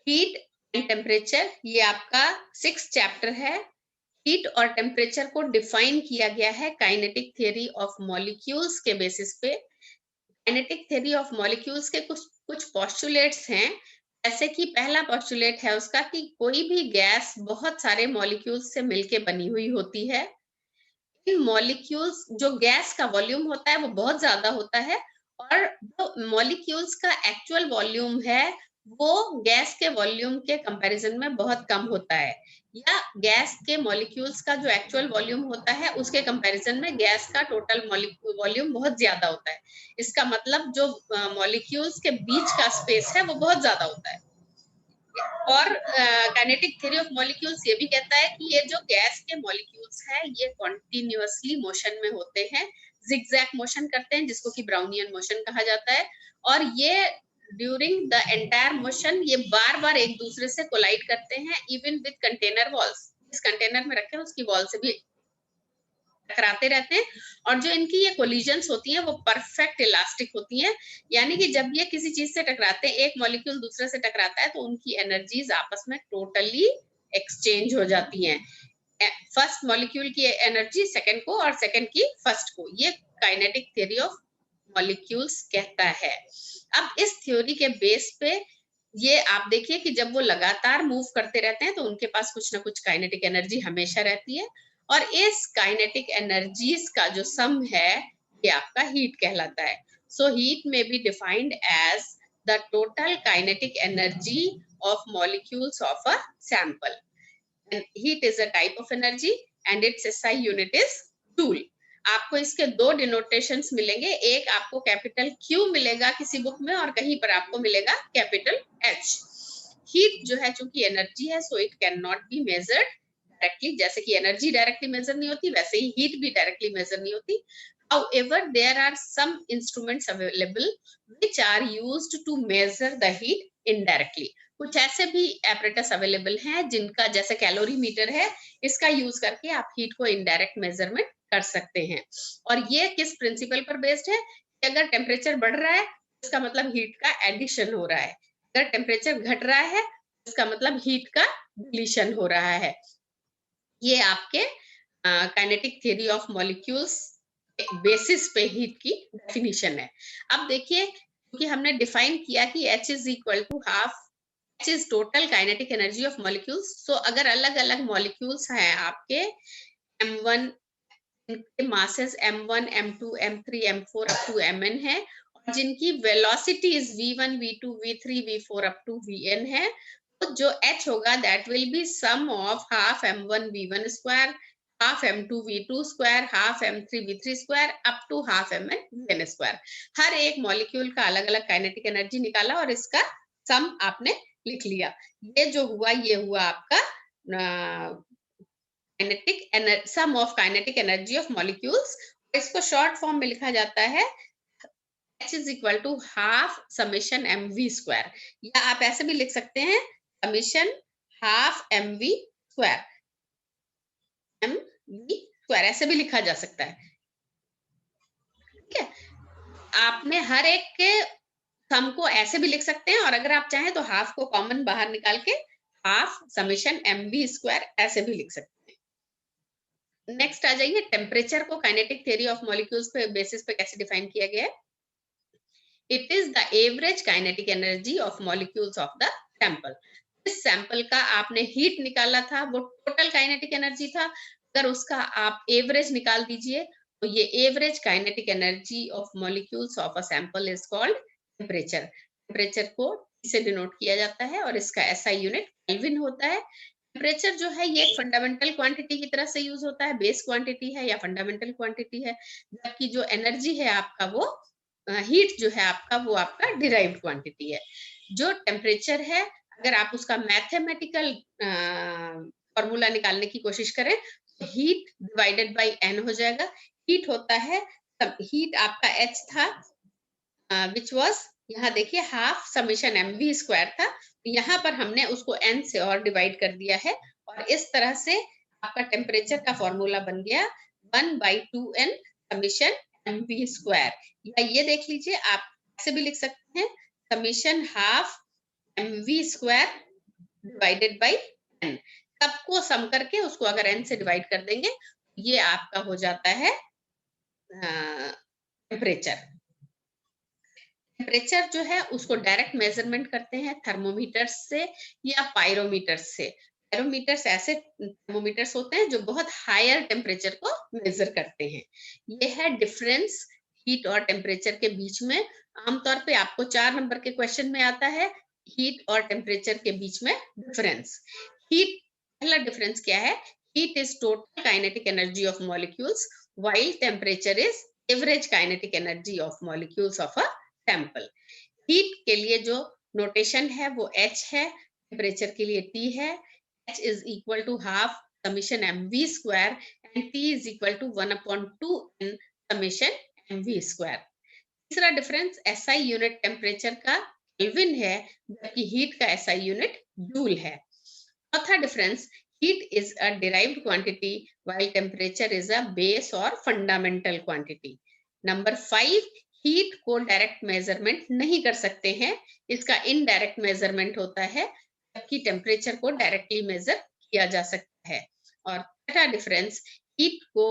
Heat and temperature, ये आपका 6th chapter है। हीट और टेम्परेचर को डिफाइन किया गया है काइनेटिक थ्योरी ऑफ मॉलिक्यूल्स के बेसिस पे। काइनेटिक थ्योरी ऑफ मॉलिक्यूल्स के कुछ कुछ पोस्टुलेट्स हैं, जैसे कि पहला पोस्टुलेट है उसका कि कोई भी गैस बहुत सारे मॉलिक्यूल्स से मिलके बनी हुई होती है। इन मॉलिक्यूल्स, जो गैस का वॉल्यूम होता है वो बहुत ज्यादा होता है, और जो मॉलिक्यूल्स का एक्चुअल वॉल्यूम है वो गैस के वॉल्यूम के कंपैरिजन में बहुत कम होता है, या गैस के मॉलिक्यूल्स का जो एक्चुअल वॉल्यूम होता है उसके कंपैरिजन में गैस का टोटल वॉल्यूम बहुत ज्यादा होता है। इसका मतलब जो मॉलिक्यूल्स के बीच का स्पेस है वो बहुत ज्यादा होता है। और काइनेटिक थ्योरी ऑफ मॉलिक्यूल्स ये भी कहता है कि ये जो गैस के मॉलिक्यूल्स है ये कॉन्टिन्यूअसली मोशन में होते हैं, जिगजैग मोशन करते हैं, जिसको कि ब्राउनियन मोशन कहा जाता है। और ये ड्यूरिंग द एंटायर मोशन ये बार बार एक दूसरे से कोलाइड करते हैं, इवन विद कंटेनर वॉल्स। इस कंटेनर में रखे हैं उसकी वॉल से भी टकराते रहते हैं। और जो इनकी ये कोलिजन्स होती हैं वो परफेक्ट इलास्टिक होती हैं, यानी कि जब ये किसी चीज से टकराते हैं, एक मॉलिक्यूल दूसरे से टकराता है तो उनकी एनर्जीज आपस में टोटली एक्सचेंज हो जाती हैं। फर्स्ट मॉलिक्यूल की एनर्जी सेकंड को और सेकंड की फर्स्ट को, ये काइनेटिक थ्योरी ऑफ मॉलिक्यूल्स कहता है। अब इस थ्योरी के बेस पे ये आप देखिए कि जब वो लगातार मूव करते रहते हैं तो उनके पास कुछ ना कुछ काइनेटिक एनर्जी हमेशा रहती है, और इस काइनेटिक एनर्जीज का जो सम है ये आपका हीट कहलाता है। So heat may be defined as the total kinetic energy of molecules of a sample. Heat is a type of energy and its SI unit is joule. आपको इसके दो डिनोटेशंस मिलेंगे, एक आपको कैपिटल क्यू मिलेगा किसी बुक में और कहीं पर आपको मिलेगा कैपिटल एच। हीट जो है चूंकि एनर्जी है so it can not be measured directly, जैसे कि एनर्जी डायरेक्टली मेजर नहीं होती वैसे ही हीट भी डायरेक्टली मेजर नहीं होती। However, there are some instruments available which are used to measure the heat indirectly. कुछ ऐसे भी एपरेटस अवेलेबल हैं जिनका, जैसे कैलोरीमीटर है, इसका यूज करके आप हीट को इनडायरेक्ट मेजरमेंट कर सकते हैं। और ये किस प्रिंसिपल पर बेस्ड है कि अगर टेम्परेचर बढ़ रहा है इसका मतलब हीट का एडिशन हो रहा है, अगर टेम्परेचर घट रहा है इसका मतलब हीट का डिलीशन हो रहा है। ये आपके kinetic theory of molecules basis पे हीट की डेफिनेशन है। अब देखिए, क्योंकि हमने डिफाइन किया कि H is equal to half H is total kinetic energy of molecules. So अगर अलग अलग मॉलिक्यूल्स हैं आपके M1, इनके masses M1, M2, M3, M4 up to Mn है, और जिनकी velocities V1, V2, V3, V4 up to Vn है, तो जो H होगा that will be sum of half M1 V1 square, half M2 V2 square, half M3 V3 square up to half Mn Vn square. हर एक molecule का अलग अलग kinetic energy निकाला और इसका सम आपने लिख लिया। ये जो हुआ ये हुआ आपका kinetic sum of kinetic energy of molecules. इसको शॉर्ट फॉर्म में लिखा जाता है H is equal to half summation mv square, या आप ऐसे भी लिख सकते हैं summation half mv square, mv square ऐसे भी लिखा जा सकता है। ठीक है, आपने हर एक के सम को ऐसे भी लिख सकते हैं, और अगर आप चाहें तो हाफ को कॉमन बाहर निकाल के हाफ समेशन mv स्क्वायर ऐसे भी लिख सकते हैं। नेक्स्ट आ जाइए, टेम्परेचर को काइनेटिक थ्योरी ऑफ मॉलिक्यूल्स पे बेसिस पे कैसे डिफाइन किया गया है। It is the average kinetic energy of molecules of the sample. इस सैंपल का आपने हीट निकाला था, वो टोटल काइनेटिक एनर्जी था, अगर उसका आप एवरेज निकाल दीजिए तो ये average kinetic energy of molecules of a sample is called temperature. Temperature को इसे डिनोट किया जाता है और इसका एसआई यूनिट केल्विन होता है। टेम्परेचर जो है ये एक फंडामेंटल क्वांटिटी की तरह से यूज होता है, बेस क्वांटिटी है या फंडामेंटल क्वांटिटी है, जबकि जो एनर्जी है आपका वो हीट जो है आपका वो आपका डिराइव्ड क्वांटिटी है। जो टेम्परेचर है अगर आप उसका मैथमेटिकल फॉर्मूला निकालने की कोशिश करें तो हीट डिवाइडेड बाय एन हो जाएगा। हीट होता है, तब हीट आपका एच था विच वॉज, यहाँ देखिए हाफ समेशन mv स्क्वायर था, यहाँ पर हमने उसको n से और डिवाइड कर दिया है, और इस तरह से आपका टेम्परेचर का फॉर्मूला बन गया 1/2n समेशन mv स्क्वायर। या ये देख लीजिए आप ऐसे भी लिख सकते हैं summation half mv square divided by n। सबको सम करके उसको अगर n से डिवाइड कर देंगे, ये आपका हो जाता है टेम्परेचर। टेम्परेचर जो है उसको डायरेक्ट मेजरमेंट करते हैं थर्मोमीटर से या पायरोमीटर से। पायरोमीटर्स ऐसे थर्मोमीटर्स होते हैं जो बहुत हायर टेम्परेचर को मेजर करते हैं। ये है डिफरेंस हीट और टेम्परेचर के बीच में। आमतौर पे आपको 4 नंबर के क्वेश्चन में आता है हीट और टेम्परेचर के बीच में डिफरेंस। हीट, पहला डिफरेंस क्या है? Heat is total kinetic energy of molecules while temperature is average kinetic energy of molecules of a sample. Heat के लिए जो नोटेशन है वो H है, टेम्परेचर के लिए T है। H is equal to half summation mv square and T is equal to 1/2 n summation mv square. तीसरा डिफरेंस SI यूनिट टेम्परेचर का केल्विन है, जबकि हीट का SI यूनिट जूल है। चौथा difference, heat is a derived quantity while temperature is a base or fundamental quantity। Number 5, heat को direct measurement नहीं कर सकते हैं, इसका इनडायरेक्ट मेजरमेंट होता है, जबकि टेम्परेचर को डायरेक्टली मेजर किया जा सकता है। और छठा डिफरेंस, हीट को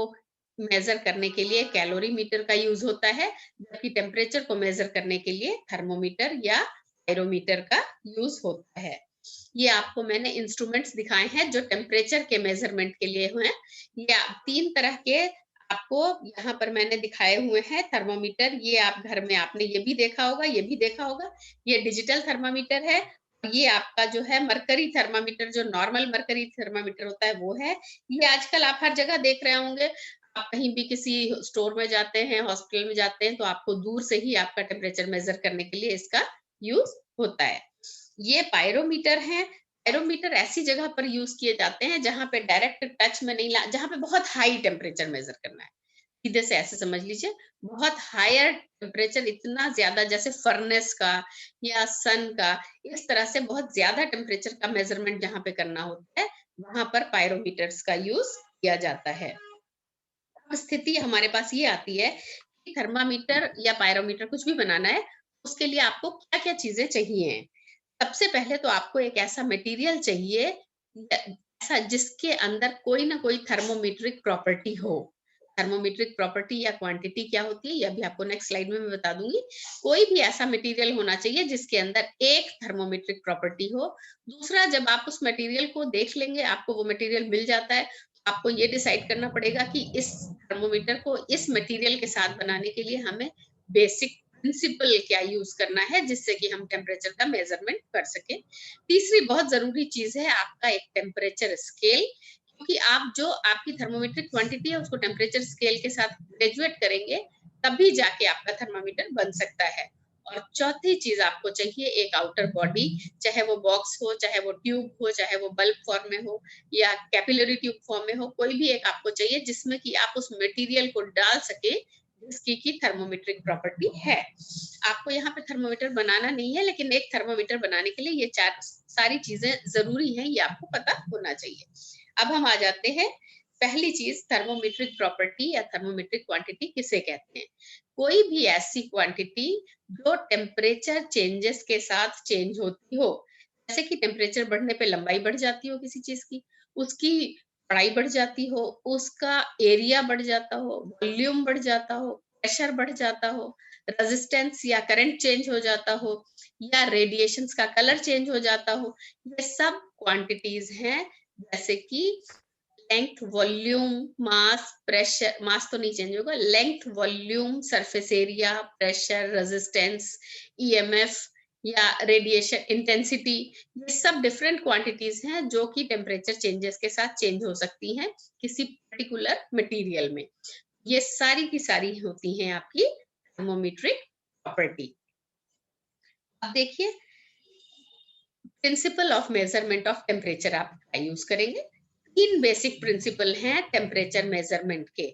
मेजर करने के लिए कैलोरीमीटर का यूज होता है, जबकि टेम्परेचर को मेजर करने के लिए थर्मोमीटर या पायरोमीटर का यूज होता है। ये आपको मैंने इंस्ट्रूमेंट्स दिखाए हैं जो टेम्परेचर के मेजरमेंट के लिए हुए। ये 3 तरह के आपको यहाँ पर मैंने दिखाए हुए हैं थर्मोमीटर। ये आप घर में आपने ये भी देखा होगा, ये भी देखा होगा। ये डिजिटल थर्मामीटर है। ये आपका जो है मरकरी थर्मामीटर, जो नॉर्मल मरकरी थर्मामीटर होता है वो है। ये आजकल आप हर जगह देख रहे होंगे। आप कहीं भी किसी स्टोर में जाते हैं, हॉस्पिटल में जाते हैं, तो आपको दूर से ही आपका टेम्परेचर मेजर करने के लिए इसका यूज होता है। ये पायरोमीटर है। पायरोमीटर ऐसी जगह पर यूज किए जाते हैं जहां पे डायरेक्ट टच में नहीं ला, जहां पे बहुत हाई टेम्परेचर मेजर करना है। सीधे से ऐसे समझ लीजिए, बहुत हायर टेम्परेचर, इतना ज्यादा जैसे फर्नेस का या सन का, इस तरह से बहुत ज्यादा टेम्परेचर का मेजरमेंट जहां पे करना होता है, वहां पर पायरोमीटर्स का यूज किया जाता है। स्थिति हमारे पास ये आती है कि थर्मामीटर या पायरोमीटर कुछ भी बनाना है, उसके लिए आपको क्या क्या चीजें चाहिए। सबसे पहले तो आपको एक ऐसा मटेरियल चाहिए, ऐसा जिसके अंदर कोई ना कोई थर्मोमेट्रिक प्रॉपर्टी हो। थर्मोमेट्रिक प्रॉपर्टी या क्वांटिटी क्या होती है, यह भी आपको नेक्स्ट स्लाइड में मैं बता दूंगी। कोई भी ऐसा मटेरियल होना चाहिए जिसके अंदर एक थर्मोमेट्रिक प्रॉपर्टी हो। दूसरा, जब आप उस मटेरियल को देख लेंगे, आपको वो मटेरियल मिल जाता है, तो आपको ये डिसाइड करना पड़ेगा कि इस थर्मोमीटर को इस मटेरियल के साथ बनाने के लिए हमें बेसिक प्रिंसिपल क्या यूज करना है, जिससे कि हम टेम्परेचर का मेजरमेंट कर सके। तीसरी बहुत जरूरी चीज है आपका एक टेम्परेचर स्केल, क्योंकि आप जो आपकी थर्मोमेट्रिक क्वांटिटी है उसको टेम्परेचर स्केल के साथ ग्रेजुएट करेंगे, तभी जाके आपका थर्मामीटर बन सकता है। और चौथी चीज आपको चाहिए एक आउटर बॉडी, चाहे वो बॉक्स हो, चाहे वो ट्यूब हो, चाहे वो बल्ब फॉर्म में हो या कैपिलरी ट्यूब फॉर्म में हो, कोई भी एक आपको चाहिए जिसमें कि आप उस मटेरियल को डाल सके जिसकी की थर्मोमेट्रिक प्रॉपर्टी है। आपको यहाँ पे थर्मोमीटर बनाना नहीं है, लेकिन एक थर्मोमीटर बनाने के लिए ये सारी चीजें जरूरी हैं, ये आपको पता होना चाहिए। अब हम आ जाते हैं, पहली चीज थर्मोमेट्रिक प्रॉपर्टी या थर्मोमेट्रिक क्वांटिटी किसे कहते हैं। कोई भी ऐसी क्वांटिटी जो टेम्परेचर चेंजेस के साथ चेंज होती हो, जैसे कि टेम्परेचर बढ़ने पे लंबाई बढ़ जाती हो किसी चीज की, उसकी चौड़ाई बढ़ जाती हो, उसका एरिया बढ़ जाता हो, वॉल्यूम बढ़ जाता हो, प्रेशर बढ़ जाता हो, रेजिस्टेंस या करंट चेंज हो जाता हो, या रेडिएशंस का कलर चेंज हो जाता हो, ये सब क्वांटिटीज हैं। जैसे कि लेंथ, वॉल्यूम, मास, प्रेशर, मास तो नहीं चेंज होगा, length, volume, surface area, pressure, resistance, EMF या रेडिएशन इंटेंसिटी, ये सब डिफरेंट क्वांटिटीज हैं जो कि टेम्परेचर चेंजेस के साथ चेंज हो सकती हैं किसी पर्टिकुलर मटेरियल में। ये सारी की सारी होती हैं आपकी थर्मोमेट्रिक प्रॉपर्टी। अब देखिए, principle of measurement of temperature आप यूज करेंगे। 3 बेसिक प्रिंसिपल हैं टेम्परेचर मेजरमेंट के।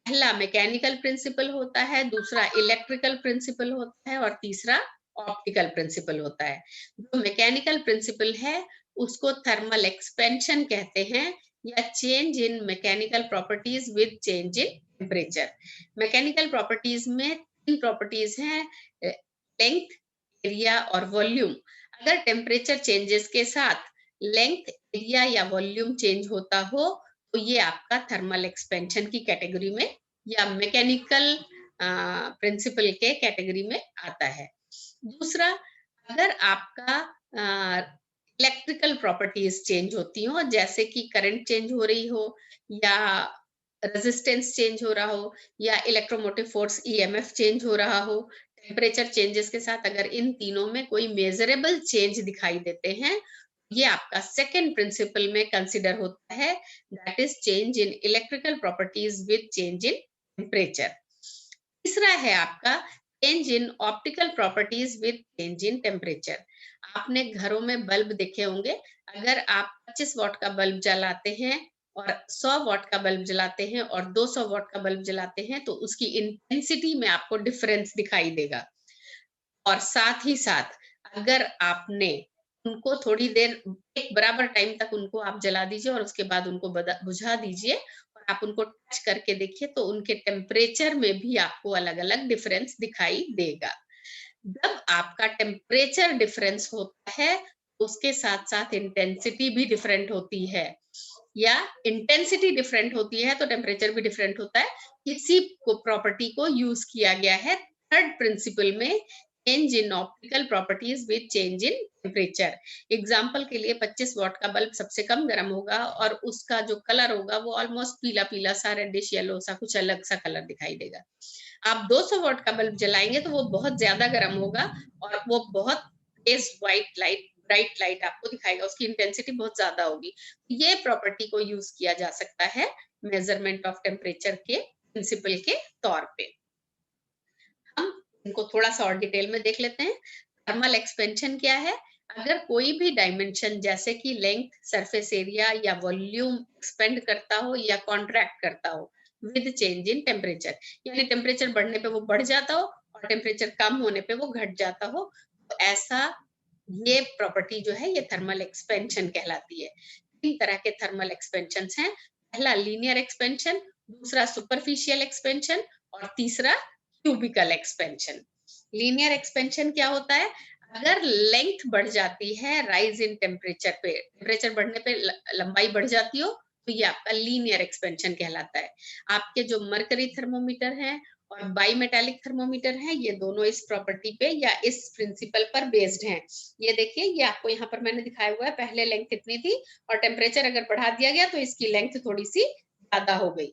पहला मैकेनिकल प्रिंसिपल होता है, दूसरा इलेक्ट्रिकल प्रिंसिपल होता है और तीसरा ऑप्टिकल प्रिंसिपल होता है। जो मैकेनिकल प्रिंसिपल है उसको थर्मल एक्सपेंशन कहते हैं, या change in mechanical properties with change in temperature. Mechanical properties में 3 प्रॉपर्टीज हैं, लेंथ, एरिया और वॉल्यूम। अगर टेम्परेचर चेंजेस के साथ लेंथ, एरिया या वॉल्यूम चेंज होता हो तो ये आपका थर्मल एक्सपेंशन की कैटेगरी में या मैकेनिकल प्रिंसिपल के कैटेगरी में आता है। दूसरा, अगर आपका इलेक्ट्रिकल प्रॉपर्टीज चेंज होती हो, जैसे कि करंट चेंज हो रही हो या रेजिस्टेंस चेंज हो रहा हो या इलेक्ट्रोमोटिव फोर्स ईएमएफ चेंज हो रहा हो, टेम्परेचर चेंजेस के साथ अगर इन तीनों में कोई मेजरेबल चेंज दिखाई देते हैं, ये आपका सेकेंड प्रिंसिपल में कंसिडर होता है, that is change in electrical properties with change in temperature. तीसरा है आपका change in optical properties with change in temperature. आपने घरों में बल्ब देखे होंगे, अगर आप 25 वॉट का बल्ब जलाते हैं और 100 वॉट का बल्ब जलाते हैं और 200 वॉट का बल्ब जलाते हैं तो उसकी इंटेंसिटी में आपको डिफरेंस दिखाई देगा। और साथ ही साथ अगर आपने उनको थोड़ी देर एक बराबर टाइम तक उनको आप जला दीजिए और उसके बाद उनको बुझा दीजिए और आप उनको टच करके देखिए तो उनके टेम्परेचर में भी आपको अलग-अलग डिफरेंस दिखाई देगा। जब आपका टेम्परेचर डिफरेंस होता है, उसके साथ-साथ इंटेंसिटी भी डिफरेंट होती है या इंटेंसिटी डिफरेंट होती है तो टेम्परेचर भी डिफरेंट होता है। इसी को प्रॉपर्टी को यूज किया गया है थर्ड प्रिंसिपल में, change in optical properties with change in temperature. Example के लिए 25 वॉट का बल्ब सबसे कम गर्म होगा और उसका जो कलर होगा वो ऑलमोस्ट पीला पीला सा, रेडिश येलो सा, कुछ अलग सा कलर दिखाई देगा। आप 200 वॉट का बल्ब जलाएंगे तो वो बहुत ज्यादा गर्म होगा और वो बहुत तेज व्हाइट लाइट, ब्राइट लाइट आपको दिखाएगा, उसकी इंटेंसिटी बहुत ज्यादा होगी। ये प्रॉपर्टी को यूज किया जा सकता है मेजरमेंट ऑफ टेम्परेचर के प्रिंसिपल के तौर पे। हम इनको थोड़ा सा और डिटेल में देख लेते हैं। थर्मल एक्सपेंशन क्या है? अगर कोई भी डायमेंशन जैसे कि लेंथ, सरफेस एरिया या वॉल्यूम एक्सपेंड करता हो या कॉन्ट्रैक्ट करता हो विद चेंज इन टेम्परेचर, यानी टेम्परेचर बढ़ने पे वो बढ़ जाता हो और टेम्परेचर कम होने पे वो घट जाता हो, तो ऐसा ये प्रॉपर्टी जो है ये थर्मल एक्सपेंशन कहलाती है। तीन तरह के थर्मल एक्सपेंशन हैं। पहला लीनियर एक्सपेंशन, दूसरा सुपरफिशियल एक्सपेंशन और तीसरा क्यूबिकल एक्सपेंशन। लीनियर एक्सपेंशन क्या होता है? अगर लेंथ बढ़ जाती है राइज इन टेम्परेचर पे, टेम्परेचर बढ़ने पे लंबाई बढ़ जाती हो तो ये आपका लीनियर एक्सपेंशन कहलाता है। आपके जो मरकरी थर्मोमीटर है और बाई मेटालिक थर्मोमीटर है, ये दोनों इस प्रॉपर्टी पे या इस प्रिंसिपल पर बेस्ड हैं। ये देखिए, ये आपको यहाँ पर मैंने दिखाया हुआ है, पहले लेंथ इतनी थी और टेम्परेचर अगर बढ़ा दिया गया तो इसकी लेंथ थोड़ी सी ज्यादा हो गई।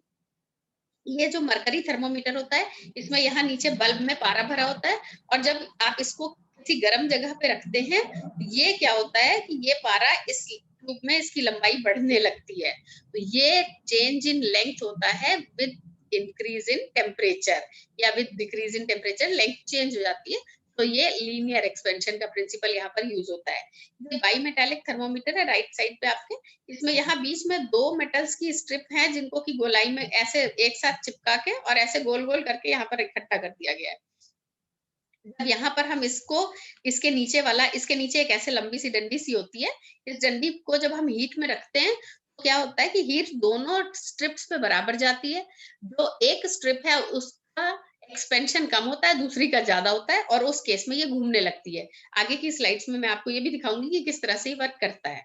ये जो मरकरी थर्मोमीटर होता है, इसमें यहाँ नीचे बल्ब में पारा भरा होता है और जब आप इसको किसी गर्म जगह पे रखते हैं, ये क्या होता है कि ये पारा इस ट्यूब में इसकी लंबाई बढ़ने लगती है। तो ये चेंज इन लेंथ होता है विद इंक्रीज इन टेम्परेचर या with decrease in temperature length change हो जाती है। तो ये लीनियर एक्सपेंशन का प्रिंसिपल यहाँ पर यूज होता है। ये बाई मेटालिक थर्मोमीटर है राइट साइड पे आपके, इसमें यहाँ बीच में दो मेटल्स की स्ट्रिप है जिनको की गोलाई में ऐसे एक साथ चिपका के और ऐसे गोल गोल करके यहाँ पर इकट्ठा कर दिया गया है। जब यहाँ पर हम इसको, इसके नीचे वाला, इसके नीचे एक ऐसे लंबी सी डंडी सी होती है, इस डंडी को जब हम हीट में रखते हैं तो क्या होता है कि हीट दोनों स्ट्रिप्स पे बराबर जाती है। जो एक स्ट्रिप है उसका एक्सपेंशन कम होता है, दूसरी का ज्यादा होता है और उस केस में ये घूमने लगती है। आगे की स्लाइड्स में मैं आपको ये भी दिखाऊंगी कि किस तरह से ये वर्क करता है।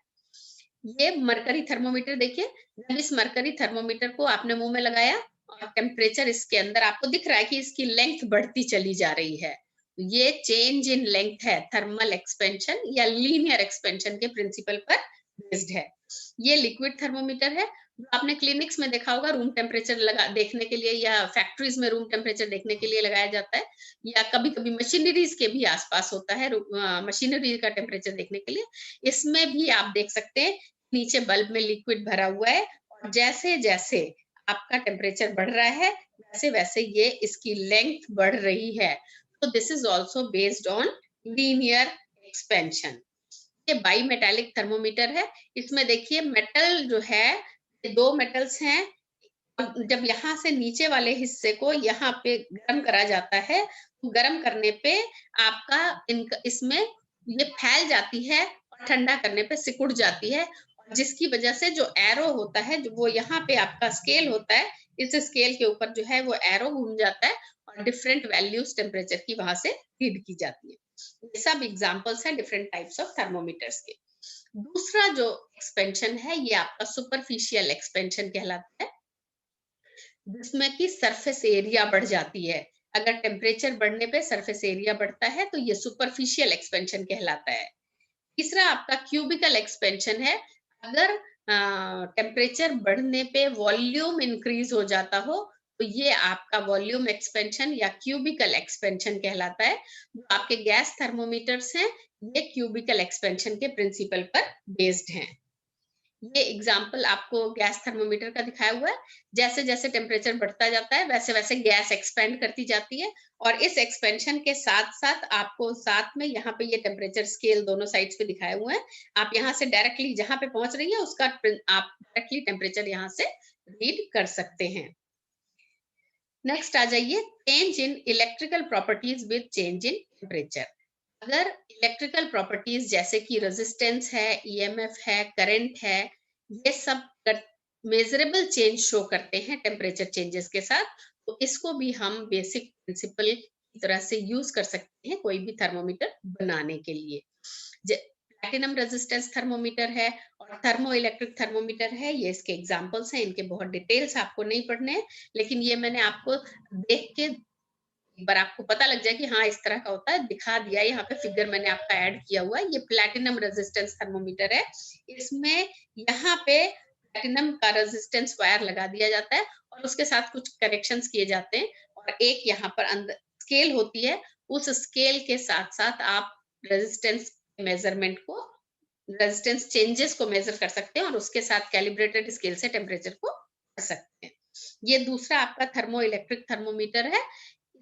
ये मरकरी थर्मोमीटर देखिए, जब इस मरकरी थर्मोमीटर को आपने मुंह में लगाया और टेम्परेचर इसके अंदर आपको दिख रहा है कि इसकी लेंथ बढ़ती चली जा रही है, ये चेंज इन लेंथ है, थर्मल एक्सपेंशन या लीनियर एक्सपेंशन के प्रिंसिपल पर बेस्ड है। ये लिक्विड थर्मोमीटर है जो आपने क्लिनिक्स में देखा होगा, रूम टेम्परेचर लगा देखने के लिए या फैक्ट्रीज में रूम टेम्परेचर देखने के लिए लगाया जाता है, या कभी कभी मशीनरीज के भी आसपास होता है मशीनरी का टेम्परेचर देखने के लिए। इसमें भी आप देख सकते हैं नीचे बल्ब में लिक्विड भरा हुआ है और जैसे जैसे आपका टेम्परेचर बढ़ रहा है वैसे वैसे ये इसकी लेंथ बढ़ रही है। तो this is also based on linear expansion. ये बाई मेटालिक थर्मोमीटर है। इसमें देखिए मेटल जो है, ये दो मेटल्स हैं। जब यहाँ से नीचे वाले हिस्से को यहाँ पे गर्म करा जाता है, तो गर्म करने पे आपका इसमें ये फैल जाती है और ठंडा करने पे सिकुड़ जाती है, और जिसकी वजह से जो एरो होता है, जो वो यहाँ पे आपका स्केल होता है, इस स्केल के ऊपर जो है वो एरो घूम जाता है और डिफरेंट वैल्यूज टेम्परेचर की वहां से रीड की जाती है। ये सब एग्जांपल्स हैं डिफरेंट टाइप्स ऑफ थर्मोमीटर्स के। दूसरा जो एक्सपेंशन है ये आपका सुपरफिशियल एक्सपेंशन कहलाता है, जिसमें कि सरफेस एरिया बढ़ जाती है। अगर टेम्परेचर बढ़ने पे सरफेस एरिया बढ़ता है तो ये सुपरफिशियल एक्सपेंशन कहलाता है। तीसरा आपका क्यूबिकल एक्सपेंशन है। अगर टेम्परेचर बढ़ने पे वॉल्यूम इंक्रीज हो जाता हो तो ये आपका वॉल्यूम एक्सपेंशन या क्यूबिकल एक्सपेंशन कहलाता है। जो आपके गैस थर्मोमीटर्स हैं ये क्यूबिकल एक्सपेंशन के प्रिंसिपल पर बेस्ड हैं। ये एग्जाम्पल आपको गैस थर्मोमीटर का दिखाया हुआ है। जैसे जैसे टेम्परेचर बढ़ता जाता है वैसे वैसे गैस एक्सपेंड करती जाती है, और इस एक्सपेंशन के साथ साथ आपको साथ में यहाँ पे ये टेम्परेचर स्केल दोनों साइड्स पे दिखाए हुए हैं। आप यहाँ से डायरेक्टली जहां पे पहुंच रही है उसका आप डायरेक्टली टेम्परेचर यहाँ से रीड कर सकते हैं। नेक्स्ट आ जाइए, change in electrical properties with change in temperature. अगर इलेक्ट्रिकल प्रॉपर्टीज जैसे कि रेजिस्टेंस है, ईएमएफ है, करंट है, ये सब मेजरेबल चेंज शो करते हैं टेम्परेचर चेंजेस के साथ, तो इसको भी हम बेसिक प्रिंसिपल की तरह से यूज कर सकते हैं कोई भी थर्मोमीटर बनाने के लिए। प्लैटिनम रेजिस्टेंस थर्मोमीटर है और थर्मो इलेक्ट्रिक थर्मोमीटर है, ये इसके एग्जांपल्स हैं। इनके बहुत डिटेल्स आपको नहीं पढ़ने हैं, लेकिन ये मैंने आपको देख के एक बार आपको पता लग जाए कि हाँ इस तरह का होता है, दिखा दिया। यहाँ पे फिगर मैंने आपका ऐड किया हुआ है। ये प्लैटिनम रेजिस्टेंस थर्मोमीटर है। इसमें यहाँ पे प्लैटिनम का रेजिस्टेंस वायर लगा दिया जाता है और उसके साथ कुछ करेक्शंस किए जाते हैं, और एक यहाँ पर अंदर स्केल होती है। उस स्केल के साथ साथ आप रेजिस्टेंस मेजरमेंट को, रेजिस्टेंस चेंजेस को मेजर कर सकते हैं और उसके साथ कैलिब्रेटेड स्केल से टेम्परेचर को कर सकते हैं। ये दूसरा आपका थर्मो इलेक्ट्रिक थर्मोमीटर है।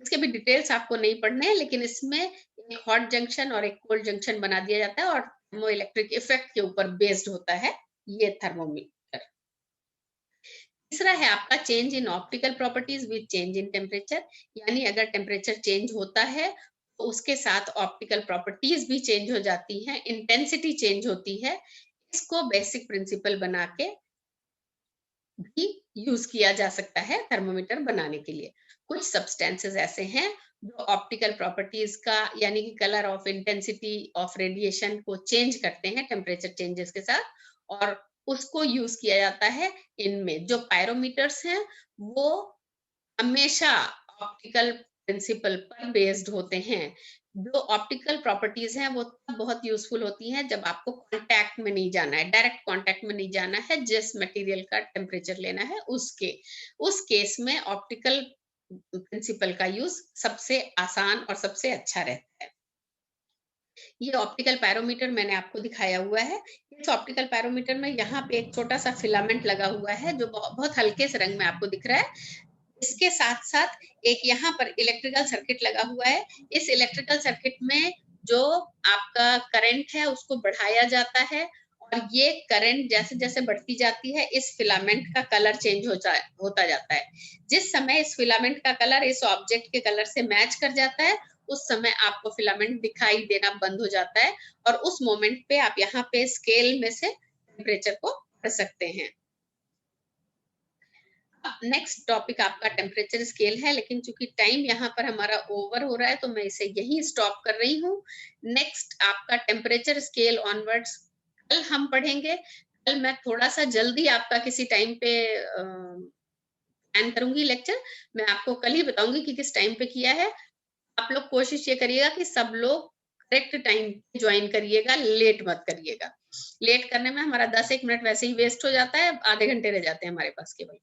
इसके भी डिटेल्स आपको नहीं पढ़ने हैं, लेकिन इसमें एक हॉट जंक्शन और एक कोल्ड जंक्शन बना दिया जाता है और थर्मो इलेक्ट्रिक इफेक्ट के ऊपर बेस्ड होता है ये थर्मोमीटर। तीसरा है आपका change in optical properties with change in temperature, यानी अगर टेम्परेचर चेंज होता है तो उसके साथ ऑप्टिकल प्रॉपर्टीज भी चेंज हो जाती हैं, इंटेंसिटी चेंज होती है। इसको बेसिक प्रिंसिपल बना के भी यूज किया जा सकता है थर्मोमीटर बनाने के लिए। कुछ सब्सटेंसेस ऐसे हैं जो ऑप्टिकल प्रॉपर्टीज का, यानी कि colour of, intensity of radiation को चेंज करते हैं टेम्परेचर चेंजेस के साथ, और उसको यूज किया जाता है इनमें। जो पायरोमीटर्स हैं वो हमेशा ऑप्टिकल प्रिंसिपल पर बेस्ड होते हैं। जो ऑप्टिकल प्रॉपर्टीज हैं वो तब बहुत यूजफुल होती हैं जब आपको कांटेक्ट में नहीं जाना है, डायरेक्ट कांटेक्ट में नहीं जाना है, जिस मटेरियल का टेम्परेचर लेना है उस केस में ऑप्टिकल प्रिंसिपल का यूज सबसे आसान और सबसे अच्छा रहता है। ये ऑप्टिकल पैरोमीटर मैंने आपको दिखाया हुआ है। इस ऑप्टिकल पैरोमीटर में यहाँ पे एक छोटा सा फिलामेंट लगा हुआ है जो बहुत हल्के से रंग में आपको दिख रहा है। इसके साथ साथ एक यहाँ पर इलेक्ट्रिकल सर्किट लगा हुआ है। इस इलेक्ट्रिकल सर्किट में जो आपका करंट है उसको बढ़ाया जाता है, और ये करंट जैसे जैसे बढ़ती जाती है इस फिलामेंट का कलर चेंज होता जाता है। जिस समय इस फिलामेंट का कलर इस ऑब्जेक्ट के कलर से मैच कर जाता है उस समय आपको फिलामेंट दिखाई देना बंद हो जाता है, और उस मोमेंट पे आप यहाँ पे स्केल में से टेम्परेचर को पढ़ सकते हैं। नेक्स्ट टॉपिक आपका टेम्परेचर स्केल है, लेकिन चूंकि टाइम यहाँ पर हमारा ओवर हो रहा है तो मैं इसे यहीं स्टॉप कर रही हूँ। नेक्स्ट आपका टेम्परेचर स्केल ऑनवर्ड्स कल हम पढ़ेंगे। कल मैं थोड़ा सा जल्दी आपका किसी टाइम पे प्लान करूंगी लेक्चर। मैं आपको कल ही बताऊंगी कि किस टाइम पे किया है। आप लोग कोशिश ये करिएगा कि सब लोग करेक्ट टाइम ज्वाइन करिएगा, लेट मत करिएगा। लेट करने में हमारा 10 एक मिनट वैसे ही वेस्ट हो जाता है, आधे घंटे रह जाते हैं हमारे पास केवल।